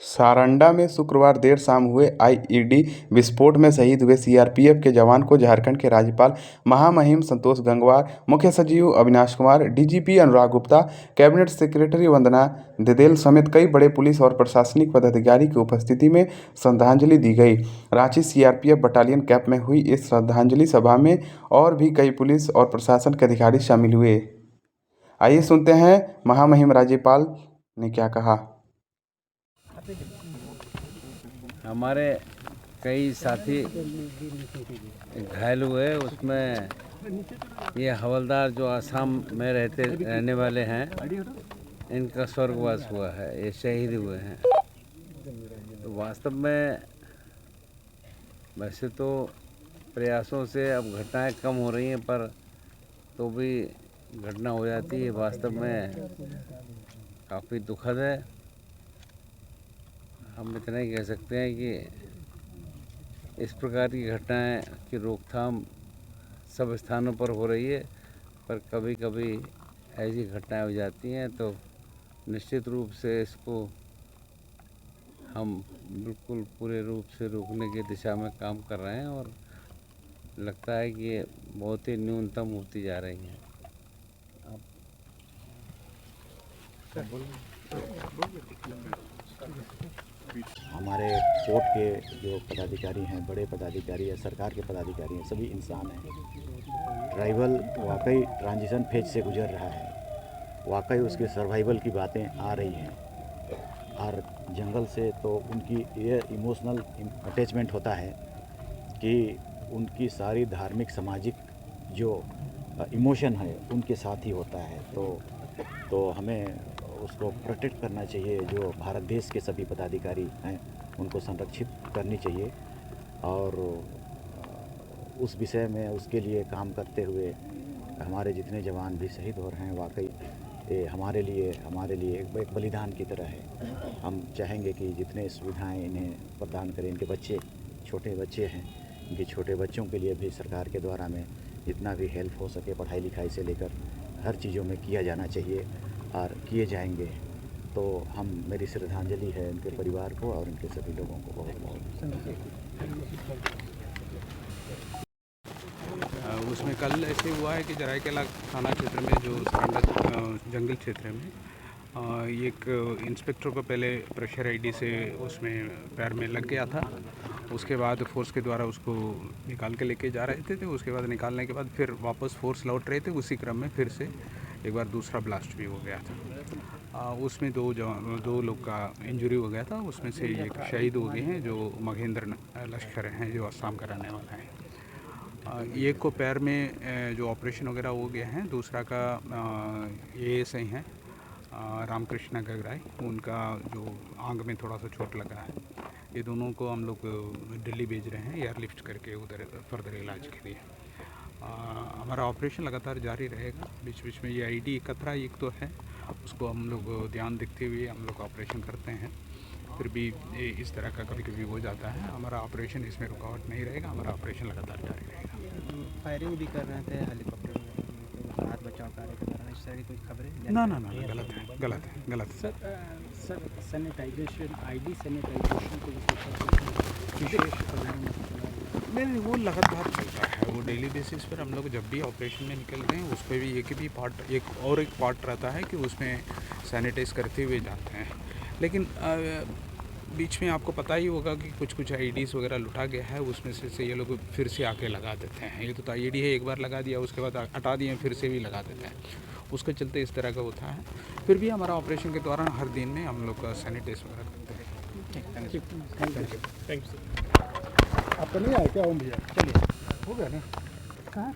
सारंडा में शुक्रवार देर शाम हुए आईईडी विस्फोट में शहीद हुए सीआरपीएफ के जवान को झारखंड के राज्यपाल महामहिम संतोष गंगवार, मुख्य सचिव Avinash Kumar, DGP Anurag Gupta, cabinet secretary वंदना ददेल समेत कई बड़े पुलिस और प्रशासनिक पदाधिकारी की उपस्थिति में श्रद्धांजलि दी गई। रांची सीआरपीएफ बटालियन कैंप में हुई इस श्रद्धांजलि सभा में और भी कई पुलिस और प्रशासन के अधिकारी शामिल हुए। आइए सुनते हैं महामहिम राज्यपाल ने क्या कहा। हमारे कई साथी घायल हुए, उसमें ये हवलदार जो आसाम में रहने वाले हैं, इनका स्वर्गवास हुआ है, ये शहीद हुए हैं। तो वास्तव में वैसे तो प्रयासों से अब घटनाएं कम हो रही हैं, पर तो भी घटना हो जाती है। वास्तव में काफ़ी दुखद है। हम इतना ही कह सकते हैं कि इस प्रकार की घटनाएं की रोकथाम सब स्थानों पर हो रही है, पर कभी कभी ऐसी घटनाएं हो जाती हैं, तो निश्चित रूप से इसको हम बिल्कुल पूरे रूप से रोकने की दिशा में काम कर रहे हैं और लगता है कि ये बहुत ही न्यूनतम होती जा रही हैं। हमारे कोर्ट के जो पदाधिकारी हैं, बड़े पदाधिकारी या सरकार के पदाधिकारी हैं, सभी इंसान हैं। ट्राइबल वाकई ट्रांजिशन फेज से गुजर रहा है, वाकई उसके सर्वाइवल की बातें आ रही हैं और जंगल से तो उनकी ये इमोशनल अटैचमेंट होता है कि उनकी सारी धार्मिक सामाजिक जो इमोशन है उनके साथ ही होता है। तो हमें उसको प्रोटेक्ट करना चाहिए। जो भारत देश के सभी पदाधिकारी हैं उनको संरक्षित करनी चाहिए और उस विषय में उसके लिए काम करते हुए हमारे जितने जवान भी शहीद हो रहे हैं, वाकई ये हमारे लिए एक बलिदान की तरह है। हम चाहेंगे कि जितने सुविधाएं इन्हें प्रदान करें, इनके बच्चे छोटे बच्चे हैं, इनके छोटे बच्चों के लिए भी सरकार के द्वारा में जितना भी हेल्प हो सके पढ़ाई लिखाई से लेकर हर चीज़ों में किया जाना चाहिए और किए जाएंगे। तो मेरी श्रद्धांजलि है इनके परिवार को और इनके सभी लोगों को बहुत उसमें कल ऐसे हुआ है कि जराईकेला थाना क्षेत्र में जो सारंडा जंगल क्षेत्र में एक इंस्पेक्टर को पहले प्रेशर आईडी से उसमें पैर में लग गया था। उसके बाद फोर्स के द्वारा उसको निकाल के लेके जा रहे थे। उसके बाद निकालने के बाद फिर वापस फोर्स लौट रहे थे। उसी क्रम में फिर से एक बार दूसरा ब्लास्ट भी हो गया था। उसमें दो लोग का इंजरी हो गया था। उसमें से एक शहीद हो गए हैं जो महेंद्र लश्कर हैं, जो असम का रहने वाला है। एक को पैर में जो ऑपरेशन वगैरह हो गया है, दूसरा का ASI हैं रामकृष्ण गगराई, उनका जो आंग में थोड़ा सा चोट लगा है। ये दोनों को हम लोग दिल्ली भेज रहे हैं एयरलिफ्ट करके उधर फर्दर इलाज के लिए। हमारा ऑपरेशन लगातार जारी रहेगा। बीच बीच में ये आईडी खतरा एक तो है, उसको हम लोग ध्यान देखते हुए हम लोग ऑपरेशन करते हैं। फिर भी इस तरह का कभी कभी हो जाता है। हमारा ऑपरेशन इसमें रुकावट नहीं रहेगा, हमारा ऑपरेशन लगातार जारी रहेगा। फायरिंग भी कर रहे थे हेलीकॉप्टर में, हाथ बचाव कार्य के दौरान, इस तरह की कोई खबरें? ना, गलत है। सर सैनिटाइजेशन, आईडी सैनिटाइजेशन को विशेष नहीं, वो लगातार चलता है। वो डेली बेसिस पर हम लोग जब भी ऑपरेशन में निकलते हैं उस पर भी एक पार्ट रहता है कि उसमें सैनिटाइज करते हुए जाते हैं। लेकिन बीच में आपको पता ही होगा कि कुछ आईडीज़ वगैरह लुटा गया है, उसमें से ये लोग फिर से आके लगा देते हैं। ये तो आईडी है, एक बार लगा दिया, उसके बाद हटा दिए, फिर से भी लगा देते हैं। उसके चलते इस तरह का होता है। फिर भी हमारा ऑपरेशन के दौरान हर दिन में हम लोग का सैनिटाइज वगैरह करते हैं। Thank you. आपका नहीं आया क्या? भैया चलिए, हो गया ना? कहाँ